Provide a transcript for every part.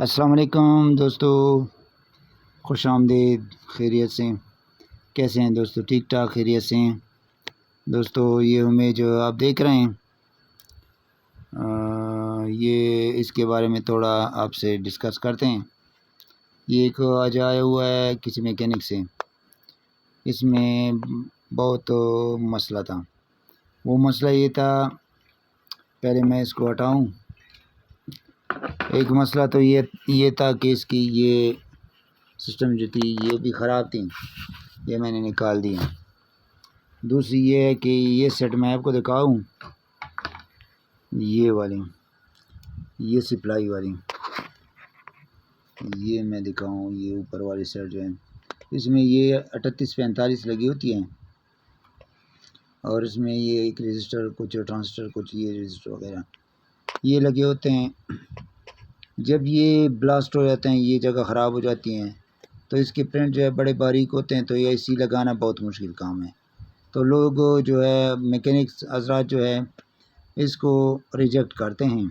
السلام علیکم دوستو، خوش آمدید۔ خیریت سے کیسے ہیں دوستو؟ ٹھیک ٹھاک خیریت سے ہیں دوستو؟ یہ ہمیں جو آپ دیکھ رہے ہیں یہ اس کے بارے میں تھوڑا آپ سے ڈسکس کرتے ہیں۔ یہ ایک آج آیا ہوا ہے کسی میکینک سے، اس میں بہت مسئلہ تھا۔ وہ مسئلہ یہ تھا، پہلے میں اس کو ہٹاؤں۔ ایک مسئلہ تو یہ تھا کہ اس کی یہ سسٹم جو تھی یہ بھی خراب تھی، یہ میں نے نکال دی۔ دوسری یہ ہے کہ یہ سیٹ میں آپ کو دکھاؤں، یہ والی، یہ سپلائی والی، یہ میں دکھاؤں، یہ اوپر والی سیٹ جو ہے اس میں یہ 3845 لگی ہوتی ہے، اور اس میں یہ ایک رجسٹر، کچھ ٹرانسٹر، کچھ یہ رجسٹر وغیرہ یہ لگے ہوتے ہیں۔ جب یہ بلاسٹ ہو جاتے ہیں، یہ جگہ خراب ہو جاتی ہیں، تو اس کے پرنٹ جو ہے بڑے باریک ہوتے ہیں، تو یہ اے سی لگانا بہت مشکل کام ہے۔ تو لوگ جو ہے میکینکس حضرات جو ہے اس کو ریجیکٹ کرتے ہیں،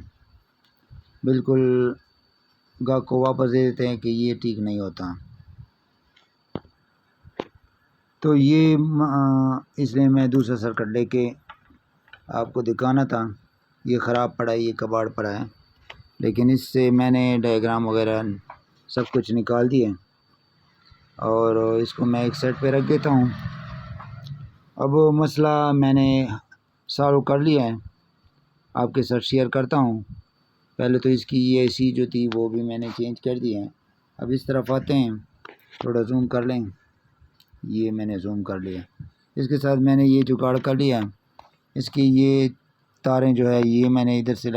بالکل گاہک کو واپس دے دیتے ہیں کہ یہ ٹھیک نہیں ہوتا۔ تو یہ اس لیے میں دوسرا سرکٹ لے کے آپ کو دکھانا تھا۔ یہ خراب پڑا ہے، یہ کباڑ پڑا ہے، لیکن اس سے میں نے ڈائیگرام وغیرہ سب کچھ نکال دیے، اور اس کو میں ایک سیٹ پہ رکھ دیتا ہوں۔ اب مسئلہ میں نے سالو کر لیا ہے، آپ کے ساتھ شیئر کرتا ہوں۔ پہلے تو اس کی یہ اے سی جو تھی وہ بھی میں نے چینج کر دی ہے۔ اب اس طرف آتے ہیں، تھوڑا زوم کر لیں، یہ میں نے زوم کر لیا۔ اس کے ساتھ میں نے یہ جگاڑ کر لیا، اس کی یہ تاریں جو ہے یہ میں نے ادھر سے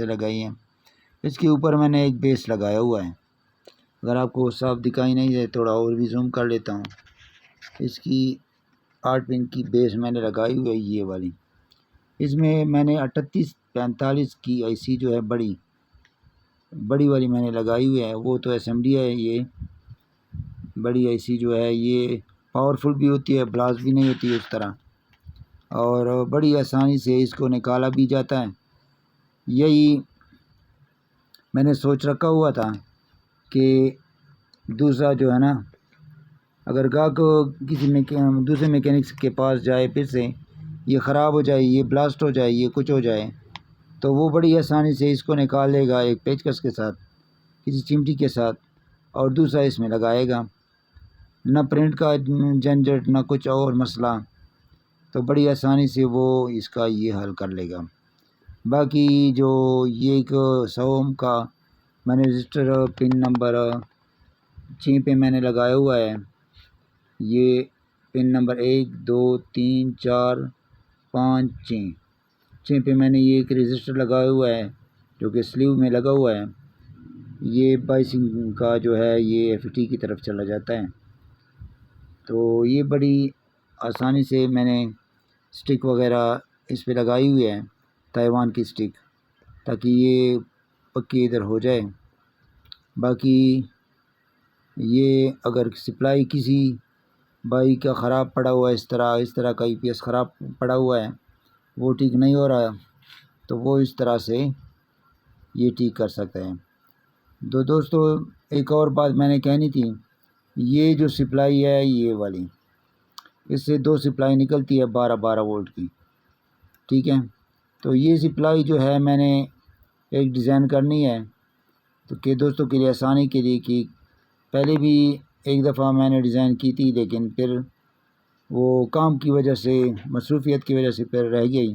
لگائی ہیں۔ اس کے اوپر میں نے ایک بیس لگایا ہوا ہے، اگر آپ کو صاف دکھائی نہیں دے تھوڑا اور بھی زوم کر لیتا ہوں۔ اس کی 8 پن کی بیس میں نے لگائی ہوئی ہے، یہ والی۔ اس میں نے 3845 کی اے سی جو ہے بڑی والی میں نے لگائی ہوئی ہے۔ وہ تو ایس ایم ڈی ہے، یہ بڑی اے سی جو ہے یہ پاورفل بھی ہوتی ہے، بلاس بھی نہیں ہوتی اس طرح، اور بڑی آسانی سے اس کو نکالا بھی جاتا ہے۔ یہی میں نے سوچ رکھا ہوا تھا کہ دوسرا جو ہے نا، اگر گاہک کسی دوسرے میکینکس کے پاس جائے، پھر سے یہ خراب ہو جائے، یہ بلاسٹ ہو جائے، یہ کچھ ہو جائے، تو وہ بڑی آسانی سے اس کو نکال لے گا ایک پیچکس کے ساتھ، کسی چمٹی کے ساتھ، اور دوسرا اس میں لگائے گا۔ نہ پرنٹ کا جھنجھٹ، نہ کچھ اور مسئلہ، تو بڑی آسانی سے وہ اس کا یہ حل کر لے گا۔ باقی جو یہ ایک 100 کا میں نے رجسٹر پن نمبر 6 پہ میں نے لگایا ہوا ہے، یہ پن نمبر 1 2 3 4 5 6 پہ میں نے یہ ایک رجسٹر لگایا ہوا ہے جو کہ سلیو میں لگا ہوا ہے۔ یہ 22 کا جو ہے یہ ایف ٹی کی طرف چلا جاتا ہے۔ تو یہ بڑی آسانی سے میں نے سٹک وغیرہ اس پہ لگائی ہوئی ہے، تائیوان کی سٹک، تاکہ یہ پکی ادھر ہو جائے۔ باقی یہ اگر سپلائی کسی بائی کا خراب پڑا ہوا ہے، اس طرح کا ای پی ایس خراب پڑا ہوا ہے، وہ ٹھیک نہیں ہو رہا، تو وہ اس طرح سے یہ ٹھیک کر سکتا ہے۔ دوستو ایک اور بات میں نے کہنی تھی، یہ جو سپلائی ہے یہ والی، اس سے 2 سپلائی نکلتی ہے 12 وولٹ کی، ٹھیک ہے۔ تو یہ سپلائی جو ہے میں نے ایک ڈیزائن کرنی ہے، تو کہ دوستوں کے لیے آسانی کے لیے، کہ پہلے بھی ایک دفعہ میں نے ڈیزائن کی تھی، لیکن پھر وہ کام کی وجہ سے، مصروفیت کی وجہ سے پھر رہ گئی۔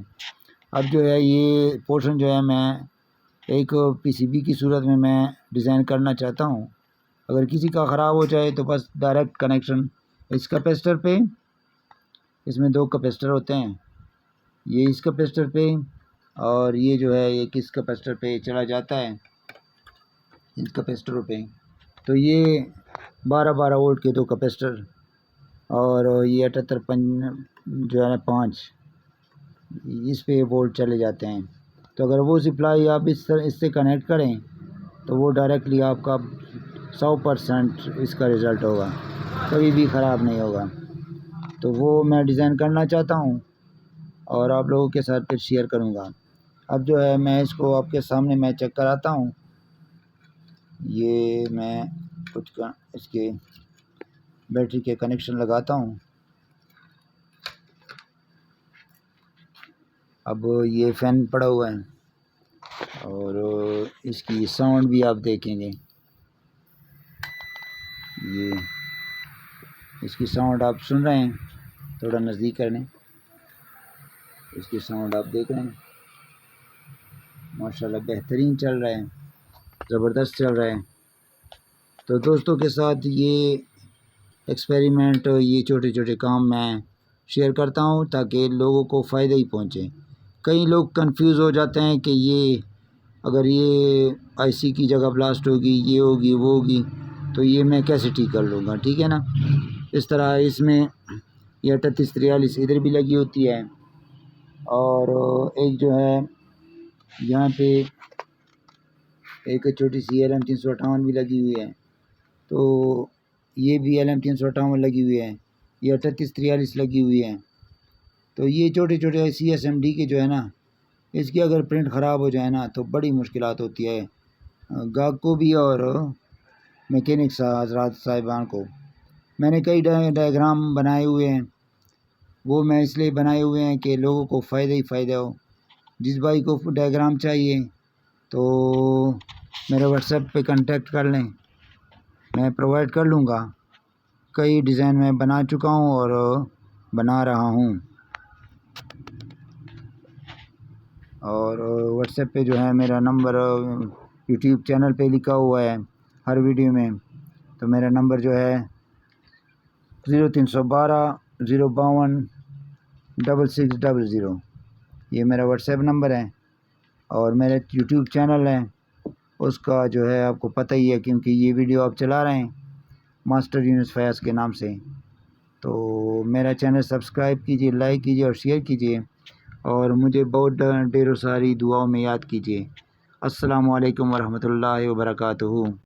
اب جو ہے یہ پورشن جو ہے میں ایک پی سی بی کی صورت میں ڈیزائن کرنا چاہتا ہوں۔ اگر کسی کا خراب ہو جائے تو بس ڈائریکٹ کنیکشن اس کیپیسٹر پہ، اس میں 2 کیپیسٹر ہوتے ہیں، یہ اس کیپیسٹر پہ، اور یہ جو ہے یہ کس کیپیسٹر پہ چلا جاتا ہے، ان کیپیسٹروں پہ۔ تو یہ 12 وولٹ کے 2 کیپیسٹر، اور یہ 78 جو ہے 5، اس پہ وولٹ چلے جاتے ہیں۔ تو اگر وہ سپلائی آپ اس سے کنیکٹ کریں تو وہ ڈائریکٹلی آپ کا 100% اس کا رزلٹ ہوگا، کبھی بھی خراب نہیں ہوگا۔ تو وہ میں ڈیزائن کرنا چاہتا ہوں، اور آپ لوگوں کے ساتھ پھر شیئر کروں گا۔ اب جو ہے میں اس کو آپ کے سامنے میں چیک کراتا ہوں، یہ میں کچھ کا اس کے بیٹری کے کنیکشن لگاتا ہوں. اب یہ فین پڑا ہوا ہے اور اس کی ساؤنڈ بھی آپ دیکھیں گے. یہ اس کی ساؤنڈ آپ سن رہے ہیں, تھوڑا نزدیک کر لیں. اس کی ساؤنڈ آپ دیکھ رہے ہیں, ماشاءاللہ بہترین چل رہا ہے, زبردست چل رہا ہے. تو دوستوں کے ساتھ یہ ایکسپیریمنٹ, یہ چھوٹے چھوٹے کام میں شیئر کرتا ہوں تاکہ لوگوں کو فائدہ ہی پہنچے. کئی لوگ کنفیوز ہو جاتے ہیں کہ یہ اگر یہ آئی سی کی جگہ بلاسٹ ہوگی, یہ ہوگی وہ ہوگی, تو یہ میں کیسے ٹھیک کر لوں گا, ٹھیک ہے نا. اس طرح اس میں یہ 3843 ادھر بھی لگی ہوتی ہے, اور ایک جو ہے یہاں پہ ایک چھوٹی سی LM358 بھی لگی ہوئی ہے. تو یہ بھی LM358 لگی ہوئی ہے, یہ 3843 لگی ہوئی ہے. تو یہ چھوٹے چھوٹے CSMD کے جو ہے نا, اس کی اگر پرنٹ خراب ہو جائے نا تو بڑی مشکلات ہوتی ہے گاہک کو بھی اور میکینک حضرات صاحبان کو. میں نے کئی ڈائیگرام بنائے ہوئے ہیں, وہ میں اس لیے بنائے ہوئے ہیں کہ لوگوں کو فائدہ ہی فائدہ ہو. جس بھائی کو ڈائیگرام چاہیے تو میرے واٹس ایپ پہ کنٹیکٹ کر لیں, میں پرووائڈ کر لوں گا. کئی ڈیزائن میں بنا چکا ہوں اور بنا رہا ہوں. اور واٹس ایپ پہ جو ہے میرا نمبر یوٹیوب چینل پہ لکھا ہوا ہے ہر ویڈیو میں. تو میرا نمبر جو ہے 0312 052 6600. یہ میرا واٹس ایپ نمبر ہے. اور میرا یوٹیوب چینل ہے, اس کا جو ہے آپ کو پتہ ہی ہے کیونکہ یہ ویڈیو آپ چلا رہے ہیں ماسٹر یونس فیاض کے نام سے. تو میرا چینل سبسکرائب کیجئے, لائک کیجئے اور شیئر کیجئے, اور مجھے بہت ڈھیر و ساری دعاؤں میں یاد کیجئے. السلام علیکم ورحمۃ اللہ وبرکاتہ.